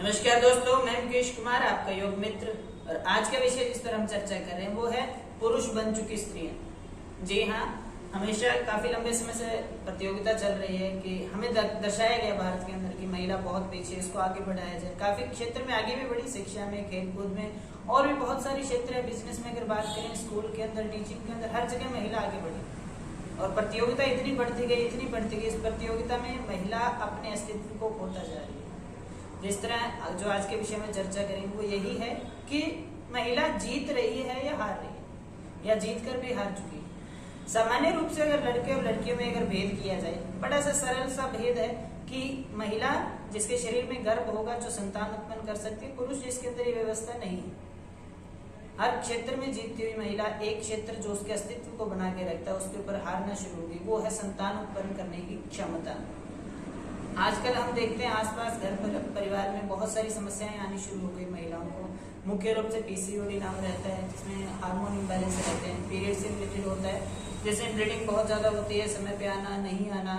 नमस्कार दोस्तों, मैं मुकेश कुमार, आपका योग मित्र। और आज का विषय जिस पर हम चर्चा कर रहे हैं वो है पुरुष बन चुकी स्त्रियां। जी हाँ, हमेशा काफी लंबे समय से प्रतियोगिता चल रही है कि हमें दर्शाया गया भारत के अंदर की महिला बहुत पीछे, इसको आगे बढ़ाया जाए। काफी क्षेत्र में आगे भी बढ़ी, शिक्षा में, खेलकूद में और भी बहुत सारे क्षेत्र है। बिजनेस में अगर बात करें, स्कूल के अंदर, टीचिंग के अंदर, हर जगह महिला आगे बढ़ी और प्रतियोगिता इतनी बढ़ती गई। इस प्रतियोगिता में महिला अपने अस्तित्व को खोता जा रही है। जिस तरह जो आज के विषय में चर्चा करेंगे वो यही है कि महिला जीत रही है या हार रही है, या जीत कर भी हार चुकी है। सामान्य रूप से अगर लड़के और लड़कियों में अगर भेद किया जाए, बड़ा सा सरल सा भेद है कि महिला जिसके शरीर में गर्भ होगा, जो संतान उत्पन्न कर सकती है, पुरुष जिसके अंदर ये व्यवस्था नहीं है। हर क्षेत्र में जीतती हुई महिला एक क्षेत्र जो उसके अस्तित्व को बना के रखता है उसके ऊपर हारना शुरू होगी, वो है संतान उत्पन्न करने की क्षमता। आजकल हम देखते हैं आसपास घर परिवार में बहुत सारी समस्याएं आनी शुरू हो गई महिलाओं को। मुख्य रूप से पीसीओडी नाम रहता है, जिसमें हार्मोन इम्बैलेंस रहते हैं, पीरियड से रिलेटेड होता है। जैसे ब्लीडिंग बहुत ज्यादा होती है, समय पे आना, नहीं आना,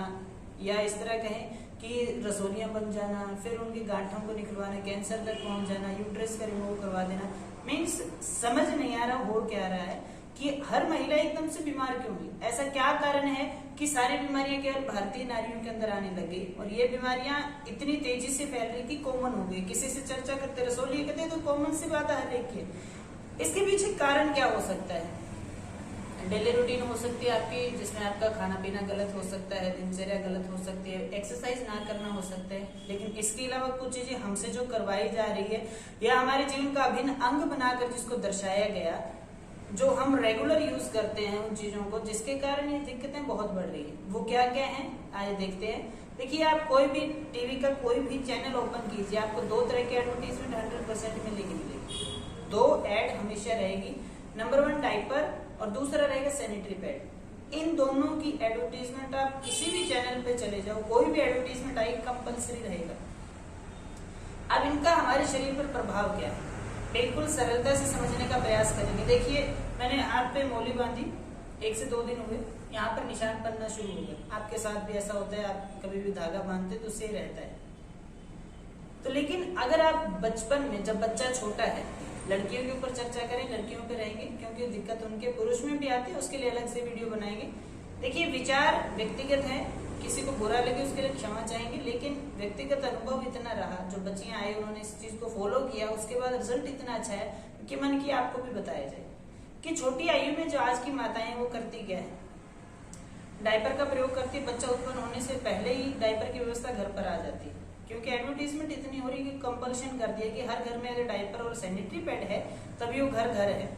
या इस तरह कहें कि रसोलियां बन जाना, फिर उनकी गांठों को निकलवाना, कैंसर तक पहुंच जाना, यूट्रस का रिमूव करवा देना। मीन्स समझ नहीं आ रहा हो क्या रहा है कि हर महिला एकदम से बीमार क्यों हुई। ऐसा क्या कारण है कि सारी बीमारियां केवल भारतीय नारियों के अंदर आने लगी और ये बीमारियां इतनी तेजी से फैल रही कि कॉमन हो गई। किसी से चर्चा करते, रसोली कहते तो कॉमन सी बात है हर एक की। इसके पीछे कारण क्या हो सकता है? डेली रूटीन हो सकती है आपकी, जिसमें आपका खाना पीना गलत हो सकता है, दिनचर्या गलत हो सकती है, एक्सरसाइज ना करना हो सकता है। लेकिन इसके अलावा कुछ चीजें हमसे जो करवाई जा रही है या हमारे जीवन का अभिन्न अंग बनाकर जिसको दर्शाया गया, जो हम रेगुलर यूज करते हैं उन चीजों को, जिसके कारण ये दिक्कतें बहुत बढ़ रही है। वो क्या क्या है आज देखते हैं। देखिए, आप कोई भी टीवी का कोई भी चैनल ओपन कीजिए, आपको दो तरह की एडवर्टीजमेंट 100% मिलेगी। दो एड हमेशा रहेगी। नंबर 1 डायपर और दूसरा रहेगा सैनिटरी पैड। इन दोनों की एडवर्टीजमेंट आप किसी भी चैनल पे चले जाओ, कोई भी एडवर्टीजमेंट आई, कंपल्सरी रहेगा। अब इनका हमारे शरीर पर प्रभाव क्या है, बिल्कुल सरलता से समझने का प्रयास करेंगे। देखिए, मैंने हाथ पे मोली बांधी, 1 से 2 दिन हुए, यहाँ पर निशान बनना शुरू हो गए। आपके साथ भी ऐसा होता है, आप कभी भी धागा बांधते तो सही रहता है। तो लेकिन अगर आप बचपन में, जब बच्चा छोटा है, लड़कियों के ऊपर चर्चा करें, लड़कियों पे रहेंगे क्योंकि दिक्कत उनके, पुरुष में भी आती है, उसके लिए अलग से वीडियो बनाएंगे। देखिए, विचार व्यक्तिगत है, किसी को बुरा लगे उसके लिए क्षमा चाहेंगे, लेकिन व्यक्तिगत अनुभव इतना रहा, जो बच्चियां आई उन्होंने इस चीज को फॉलो किया, उसके बाद रिजल्ट इतना अच्छा है कि मन की आपको भी बताया जाए कि छोटी आयु में जो आज की माताएं हैं वो करती क्या है। डायपर का प्रयोग करती है, बच्चा उत्पन्न होने से पहले ही डायपर की व्यवस्था घर पर आ जाती है, क्योंकि एडवर्टीजमेंट इतनी हो रही है कि कंपल्शन कर दिया कि हर घर में अगर डायपर और सैनिटरी पैड है तभी वो घर है।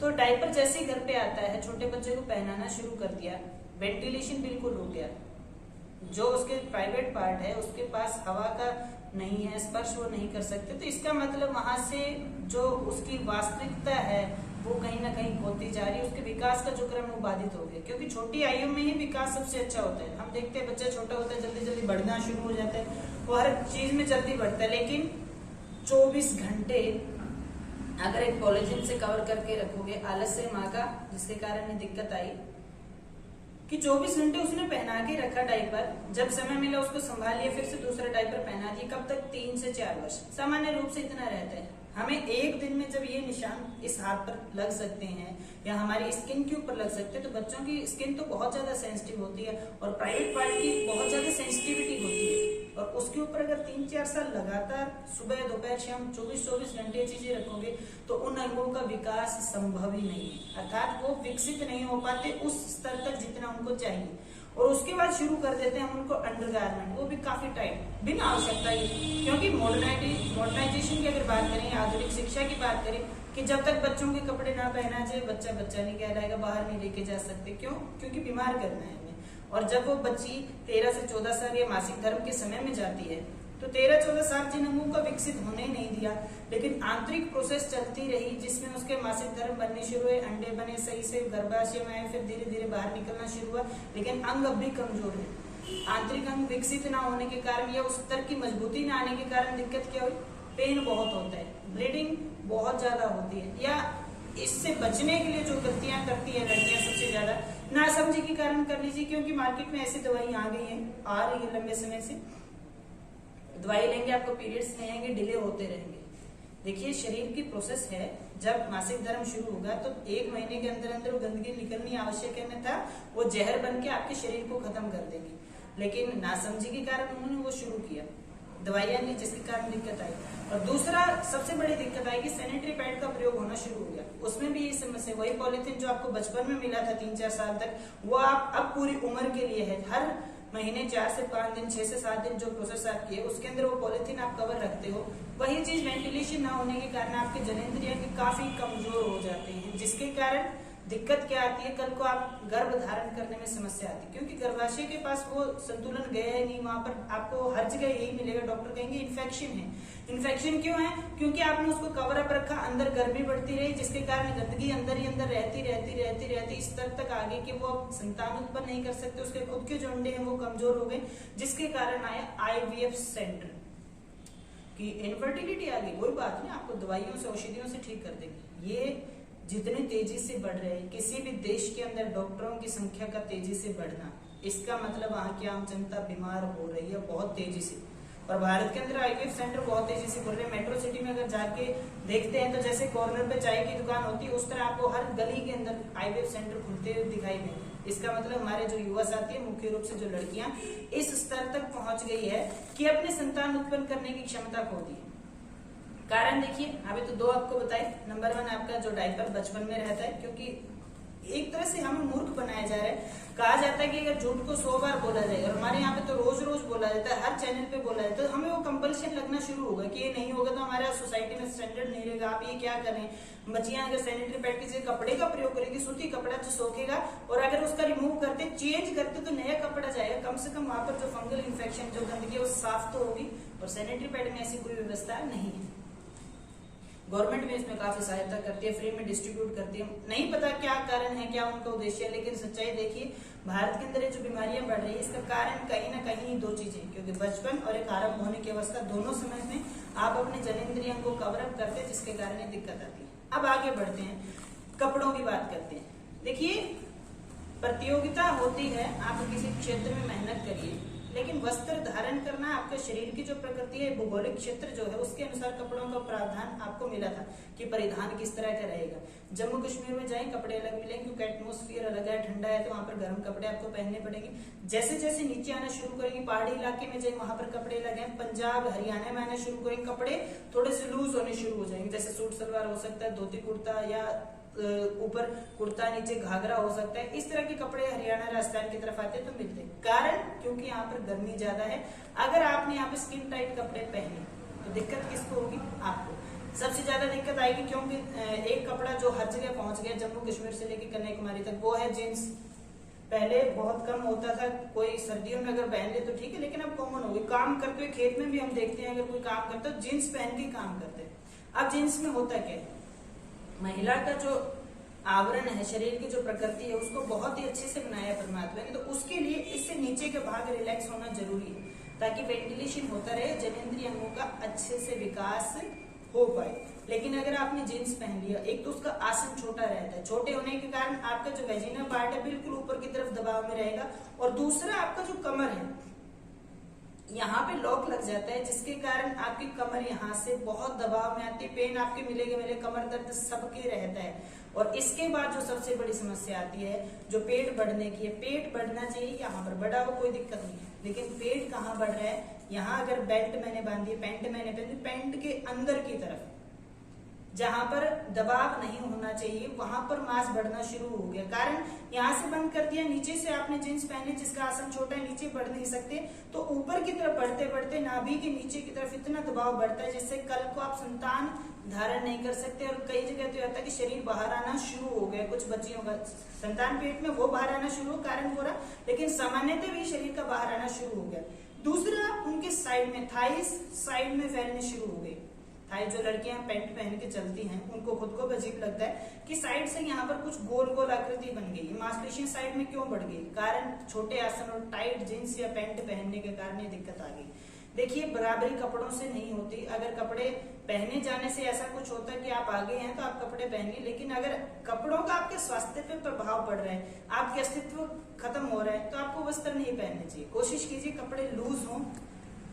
तो डायपर जैसे ही घर पे आता है, छोटे बच्चे को पहनाना शुरू कर दिया, वेंटिलेशन बिल्कुल रुक गया। जो उसके प्राइवेट पार्ट है उसके पास हवा का नहीं है, स्पर्श वो नहीं कर सकते। तो इसका मतलब वहां से जो उसकी वास्तविकता है वो कहीं ना कहीं खोती जा रही है। उसके विकास का जो क्रम वो बाधित हो गया, क्योंकि छोटी आयु में ही विकास सबसे अच्छा होता है। हम देखते हैं बच्चा छोटा होता है, जल्दी जल्दी बढ़ना शुरू हो जाता है, वो हर चीज में जल्दी बढ़ता है। लेकिन 24 घंटे अगर एक पॉलिथीन से कवर करके रखोगे, आलस्य माँ का, जिसके कारण ये दिक्कत आई कि 24 घंटे उसने पहना के रखा डायपर, जब समय मिला उसको संभाल लिया, फिर से दूसरा डायपर पहना दिया। कब तक? 3 से 4 वर्ष सामान्य रूप से इतना रहता है। हमें एक दिन में जब ये निशान इस हाथ पर लग सकते हैं या हमारी स्किन के ऊपर लग सकते हैं, तो बच्चों की स्किन तो बहुत ज्यादा सेंसिटिव होती है और प्राइवेट पार्ट की बहुत ज्यादा सेंसिटिविटी होती है। और उसके ऊपर अगर 3-4 साल लगातार सुबह, दोपहर, शाम 24-24 घंटे ये चीजें रखोगे तो उन अंगों का विकास संभव ही नहीं है, अर्थात वो विकसित नहीं हो पाते उस स्तर तक जितना उनको चाहिए। और उसके बाद शुरू कर देते हैं हम उनको अंडरगारमेंट, वो भी काफी टाइट, बिना आवश्यकता की। क्योंकि मॉडर्नाइजेशन की अगर बात करें, आधुनिक शिक्षा की बात करें, कि जब तक बच्चों के कपड़े ना पहना जाए बच्चा बच्चा नहीं कहलाएगा, बाहर नहीं लेके जा सकते। क्यों? क्योंकि बीमार करना है हमें। और जब वो बच्ची 13 से 14 साल या मासिक धर्म के समय में जाती है, तो 13-14 साल जिन अंगों का विकसित होने ही नहीं दिया, लेकिन आंतरिक प्रोसेस चलती रही, जिसमें उसके मासिक धर्म बनने शुरू हुए, अंडे बने सही से, गर्भाशय में आए, फिर धीरे धीरे बाहर निकलना शुरू हुआ, लेकिन अंग अब भी कमजोर है। आंतरिक अंग विकसित ना होने के कारण या उस स्तर की मजबूती ना आने के कारण दिक्कत क्या हुई? पेन बहुत होता है, ब्लीडिंग बहुत ज्यादा होती है। या इससे बचने के लिए जो गलतियां करती है लड़कियां सबसे ज्यादा, नासमझी के कारण कर लीजिए, क्योंकि मार्केट में ऐसी दवाई आ गई है, आ रही है लंबे समय से, दवाई लेंगे आपको पीरियड्स नहीं आएंगे, डिले होते रहेंगे। देखिए शरीर की प्रोसेस है, जब मासिक धर्म शुरू होगा तो 1 महीने के अंदर अंदर वो गंदगी निकलनी आवश्यक है, था वो जहर बन के आपके शरीर को खत्म कर देगी। लेकिन नासमझी के कारण उन्होंने वो शुरू किया, दवाइयां नहीं, जिसके कारण दिक्कत आई। और दूसरा सबसे बड़ी दिक्कत आई कि सैनिटरी पैड का प्रयोग होना शुरू हो गया। उसमें भी ये समस्या, वही पॉलिथीन जो आपको बचपन में मिला था 3-4 साल तक, वो आप अब पूरी उम्र के लिए है। हर महीने 4 से 5 दिन, 6 से 7 दिन जो प्रोसेस आप किए उसके अंदर वो पॉलिथीन आप कवर रखते हो। वही चीज वेंटिलेशन ना होने के कारण आपके जनेंद्रिय के काफी कमजोर हो जाते हैं, जिसके कारण दिक्कत क्या आती है, कल को आप गर्भ धारण करने में समस्या आती है, क्योंकि गर्भाशय के पास वो संतुलन गया है नहीं। वहां पर आपको हर जगह यही मिलेगा, डॉक्टर कहेंगे इन्फेक्शन है। इन्फेक्शन क्यों है? क्योंकि आपने उसको कवर अप रखा, अंदर गर्मी बढ़ती रही, जिसके कारण गंदगी अंदर ही अंदर रहती इस स्तर तक आ गई कि वो संतान उत्पन्न नहीं कर सकते, उसके खुद के जो अंडे हैं वो कमजोर हो गए, जिसके कारण आया IVF सेंटर की इनफर्टिलिटी आ गई। कोई बात नहीं, आपको दवाइयों से औषधियों से ठीक कर देंगे। ये जितनी तेजी से बढ़ रहे हैं, किसी भी देश के अंदर डॉक्टरों की संख्या का तेजी से बढ़ना, इसका मतलब वहां की आम जनता बीमार हो रही है बहुत तेजी से। और भारत के अंदर IVF सेंटर बहुत तेजी से खुल रहे हैं। मेट्रो सिटी में अगर जाके देखते हैं तो जैसे कॉर्नर पे चाय की दुकान होती है, उस तरह आपको हर गली के अंदर IVF सेंटर खुलते हुए दिखाई देंगे। इसका मतलब हमारे जो युवा साथी है, मुख्य रूप से जो लड़कियां इस स्तर तक पहुंच गई है कि अपने संतान उत्पन्न करने की क्षमता खो दी। कारण देखिए, अभी तो 2 आपको बताए। नंबर 1 आपका जो डायपर बचपन में रहता है, क्योंकि एक तरह से हमें मूर्ख बनाया जा रहा है। कहा जाता है कि अगर झूठ को 100 बार बोला जाएगा, और हमारे यहाँ पे तो रोज रोज बोला जाता है, हर चैनल पे बोला जाता है, तो हमें वो कंपल्शन लगना शुरू होगा कि ये नहीं होगा तो हमारा सोसाइटी में स्टैंडर्ड नहीं रहेगा। आप ये क्या करें, बच्चियां अगर सैनिटरी पैड की जगह कपड़े का प्रयोग करेगी, सूती कपड़ा जो सोखेगा, और अगर उसका रिमूव करते चेंज करते तो नया कपड़ा जाएगा, कम से कम वहां पर जो फंगल इन्फेक्शन जो गंदगी वो साफ तो होगी। और सैनिटरी पैड में ऐसी कोई व्यवस्था नहीं है। गवर्नमेंट में इसमें काफी सहायता करती है, फ्री में डिस्ट्रीब्यूट करती है। नहीं पता क्या कारण है, क्या उनका उद्देश्य है, लेकिन सच्चाई देखिए, भारत के अंदर ये जो बीमारियां बढ़ रही है, इसका कारण कहीं ना कहीं 2 चीजें, क्योंकि बचपन और एक आरंभ होने की अवस्था, दोनों समय में आप अपने जनेंद्रियों को कवर अप करते हैं, जिसके कारण ये दिक्कत आती है। अब आगे बढ़ते हैं, कपड़ों की बात करते हैं। देखिए, प्रतियोगिता होती है, आप किसी क्षेत्र में मेहनत करिए, लेकिन वस्त्र धारण करना आपके शरीर की जो प्रकृति है, भौगोलिक क्षेत्र जो है, उसके अनुसार कपड़ों का प्रावधान आपको मिला था कि परिधान किस तरह का रहेगा। जम्मू कश्मीर में जाएं, कपड़े अलग मिलेंगे, क्योंकि एटमोस्फियर अलग है, ठंडा है, तो वहां पर गर्म कपड़े आपको पहनने पड़ेंगे। जैसे जैसे नीचे आना शुरू करेंगे, पहाड़ी इलाके में जाए, वहां पर कपड़े अलग हैं। पंजाब हरियाणा में आना शुरू करेंगे, कपड़े थोड़े से लूज होने शुरू हो जाएंगे, जैसे सूट सलवार हो सकता है, धोती कुर्ता, या ऊपर कुर्ता, नीचे घाघरा हो सकता है। इस तरह के कपड़े हरियाणा राजस्थान की तरफ आते तो मिलते हैं। कारण क्योंकि यहाँ पर गर्मी ज्यादा है। अगर आपने यहाँ पे स्किन टाइट कपड़े पहने तो दिक्कत किसको होगी? आपको सबसे ज्यादा दिक्कत आएगी, क्योंकि एक कपड़ा जो हर जगह पहुंच गया, जम्मू कश्मीर से लेकर कन्याकुमारी तक, वो है जींस। पहले बहुत कम होता था, कोई सर्दियों में अगर पहन ले तो ठीक है, लेकिन अब कॉमन हो गई। काम करते हुए खेत में भी हम देखते हैं, अगर कोई काम करता है जींस पहन के काम करते हैं। अब जींस में होता क्या है, महिला का जो आवरण है, शरीर की जो प्रकृति है, उसको बहुत ही अच्छे से बनाया परमात्मा ने, तो उसके लिए इससे नीचे के भाग रिलैक्स होना जरूरी है, ताकि वेंटिलेशन होता रहे, जनेंद्रिय अंगों का अच्छे से विकास हो पाए। लेकिन अगर आपने जींस पहन लिया, एक तो उसका आसन छोटा रहता है, छोटे होने के कारण आपका जो वेजिना पार्ट है बिल्कुल ऊपर की तरफ दबाव में रहेगा, और दूसरा आपका जो कमर है, यहाँ पे लॉक लग जाता है, जिसके कारण आपकी कमर यहाँ से बहुत दबाव में आती है, पेन आपके मिले कमर दर्द सबके रहता है। और इसके बाद जो सबसे बड़ी समस्या आती है, जो पेट बढ़ने की है, पेट बढ़ना चाहिए, यहाँ पर बढ़ा हो कोई दिक्कत नहीं है, लेकिन पेट कहाँ बढ़ रहा है, यहाँ अगर बेल्ट मैंने बांधी है, पैंट मैंने पहनी, पैंट के अंदर की तरफ जहां पर दबाव नहीं होना चाहिए, वहां पर मांस बढ़ना शुरू हो गया। कारण यहाँ से बंद कर दिया, नीचे से आपने जींस पहने जिसका आसन छोटा है, नीचे बढ़ नहीं सकते, तो ऊपर की तरफ बढ़ते बढ़ते नाभि के नीचे की तरफ इतना दबाव बढ़ता है, जिससे कल को आप संतान धारण नहीं कर सकते। और कई जगह तो होता है कि शरीर बाहर आना शुरू हो गया, कुछ बच्चियों का संतान पेट में वो बाहर आना शुरू हो, कारण हो रहा, लेकिन सामान्यतः भी शरीर का बाहर आना शुरू हो गया। दूसरा, उनके साइड में थाइस साइड में फैलने शुरू हो गए। थाई जो लड़कियां पैंट पहन के चलती हैं, उनको खुद को अजीब लगता है कि साइड से यहाँ पर कुछ गोल गोल आकृति बन गई, मांसपेशियां साइड में क्यों बढ़ गई? कारण छोटे आसन और टाइट जींस या पैंट पहनने के कारण ये दिक्कत आ गई। देखिए, बराबरी कपड़ों से नहीं होती। अगर कपड़े पहने जाने से ऐसा कुछ होता है कि आप आगे हैं तो आप कपड़े पहनिए, लेकिन अगर कपड़ों का आपके स्वास्थ्य पे प्रभाव पड़ रहा है, आपके अस्तित्व खत्म हो रहा है, तो आपको वस्त्र नहीं पहनने चाहिए। कोशिश कीजिए कपड़े लूज हों,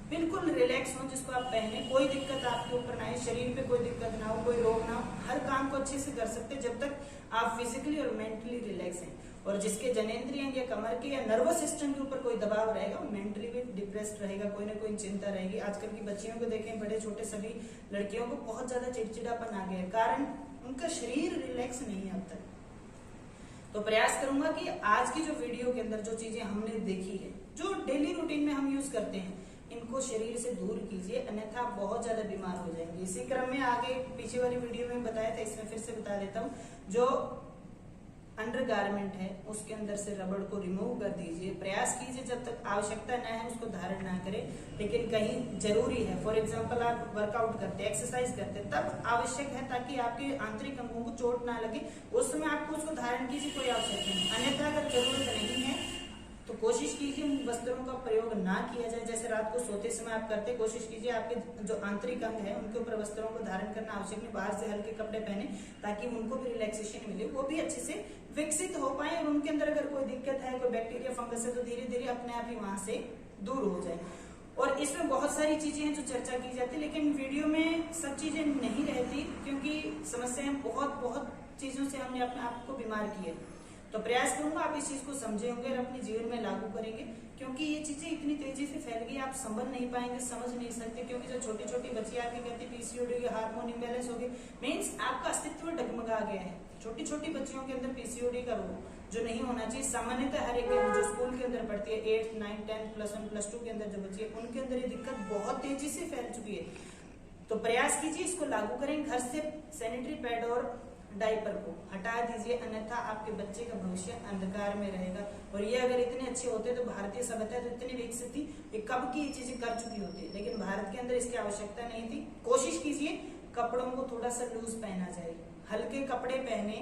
बिल्कुल रिलैक्स हो, जिसको आप पहने कोई दिक्कत आपके ऊपर ना आए, शरीर पे कोई दिक्कत ना हो, कोई रोग ना हो, हर काम को अच्छे से कर सकते जब तक आप फिजिकली और मेंटली रिलैक्स हैं। और जिसके जनेंद्रिय या कमर के या नर्वस सिस्टम के ऊपर कोई दबाव रहेगा, वो मेंटली भी डिप्रेस्ड रहेगा, कोई ना कोई चिंता रहेगी। आजकल की बच्चियों को देखें, बड़े छोटे सभी लड़कियों को बहुत ज्यादा चिड़चिड़ापन आ गया है, कारण उनका शरीर रिलैक्स नहीं है अब तक। तो प्रयास करूंगा कि आज की जो वीडियो के अंदर जो चीजें हमने देखी है, जो डेली रूटीन में हम यूज करते हैं, इनको शरीर से दूर कीजिए, अन्यथा आप बहुत ज्यादा बीमार हो जाएंगे। इसी क्रम में आगे पीछे वाली वीडियो में बताया था, इसमें फिर से बता देता हूँ, जो अंडर गारमेंट है उसके अंदर से रबड़ को रिमूव कर दीजिए। प्रयास कीजिए जब तक आवश्यकता न है उसको धारण ना करें, लेकिन कहीं जरूरी है, फॉर एग्जांपल आप वर्कआउट करते, एक्सरसाइज करते, तब आवश्यक है, ताकि आपके आंतरिक अंगों को चोट ना लगे, उस समय आपको उसको धारण कीजिए, कोई आवश्यकता नहीं। अन्यथा अगर जरूरत नहीं है तो कोशिश कीजिए उन वस्त्रों का प्रयोग ना किया जाए। जैसे रात को सोते समय आप करते, कोशिश कीजिए आपके जो आंतरिक अंग है उनके ऊपर वस्त्रों को धारण करना आवश्यक नहीं, बाहर से हल्के कपड़े पहने, ताकि उनको भी रिलैक्सेशन मिले, वो भी अच्छे से विकसित हो पाए, और उनके अंदर अगर कोई दिक्कत है, कोई बैक्टीरिया फंगस है, तो धीरे धीरे अपने आप ही वहां से दूर हो जाए। और इसमें बहुत सारी चीजें हैं जो चर्चा की जाती है, लेकिन वीडियो में सब चीजें नहीं रहती, क्योंकि समस्याएं बहुत चीजों से हमने अपने आप को बीमार किया। तो प्रयास करूंगा आप इस चीज को समझे होंगे और अपने जीवन में लागू करेंगे, क्योंकि ये चीजें इतनी तेजी से फैल गई, आप समझ नहीं पाएंगे, समझ नहीं सकते। क्योंकि जो छोटी छोटी बच्ची आके कहती पीसीओडी, हार्मोन इम्बैलेंस हो गए, मीन्स आपका अस्तित्व डगमगा गया है। छोटी छोटी बच्चियों के अंदर पीसीओडी का रोग जो नहीं होना चाहिए, सामान्यतः हर एक जो स्कूल के अंदर पढ़ती है, 8, 9, 10, +1, +2 के अंदर जो बच्ची है, उनके अंदर ये दिक्कत बहुत तेजी से फैल चुकी है। तो प्रयास कीजिए इसको लागू करें। घर से सैनिटरी पैड और डायपर को हटा दीजिए, अन्यथा आपके बच्चे का भविष्य अंधकार में रहेगा। और ये अगर इतने अच्छे होते तो भारतीय सभ्यता तो इतनी विकसित थी, ये कब की ये चीजें कर चुकी होती, लेकिन भारत के अंदर इसकी आवश्यकता नहीं थी। कोशिश कीजिए कपड़ों को थोड़ा सा लूज पहना जाए, हल्के कपड़े पहने,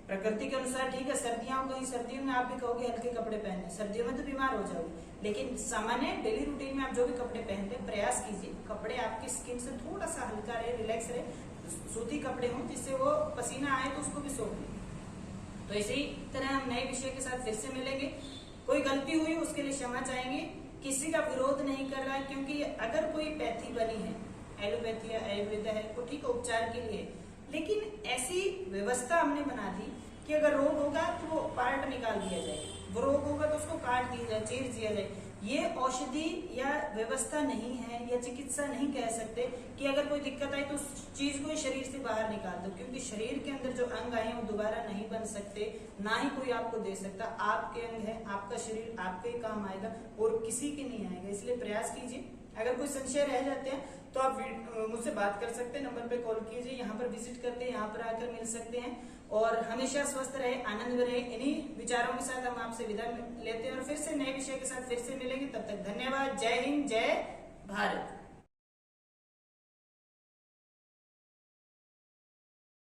प्रकृति के अनुसार। ठीक है, सर्दियों में आप भी कहोगे हल्के कपड़े पहने, सर्दियों में तो बीमार हो जाओगे, लेकिन सामान्य डेली रूटीन में आप जो भी कपड़े पहनते हैं, प्रयास कीजिए कपड़े आपकी स्किन से थोड़ा सा हल्का रहे, रिलैक्स रहे, सूती कपड़े हों, जिससे वो पसीना आए तो उसको भी सोख ले। तो इसी तरह हम नए विषय के साथ फिर से मिलेंगे। कोई गलती हुई उसके लिए क्षमा चाहेंगे, किसी का विरोध नहीं कर रहा है, क्योंकि अगर कोई पैथी बनी है, एलोपैथी या आयुर्वेद है, वो ठीक है उपचार के लिए, लेकिन ऐसी व्यवस्था हमने बना दी कि अगर रोग होगा तो वो पार्ट निकाल दिया जाए, वो रोग होगा तो उसको काट दिया जाए, चीर दिया जाए। ये औषधि या व्यवस्था नहीं है, या चिकित्सा नहीं कह सकते कि अगर कोई दिक्कत आई तो उस चीज को शरीर से बाहर निकाल दो, क्योंकि शरीर के अंदर जो अंग आए हैं वो दोबारा नहीं बन सकते, ना ही कोई आपको दे सकता। आपके अंग है, आपका शरीर आपके ही काम आएगा और किसी के नहीं आएगा। इसलिए प्रयास कीजिए। अगर कोई संशय रह जाते हैं तो आप मुझसे बात कर सकते हैं, नंबर पे कॉल कीजिए, यहाँ पर विजिट करते हैं, यहाँ पर आकर मिल सकते हैं। और हमेशा स्वस्थ रहे, आनंद में रहे, इन्हीं विचारों के साथ हम आपसे विदा लेते हैं और फिर से नए विषय के साथ फिर से मिलेंगे। तब तक धन्यवाद। जय हिंद, जय भारत।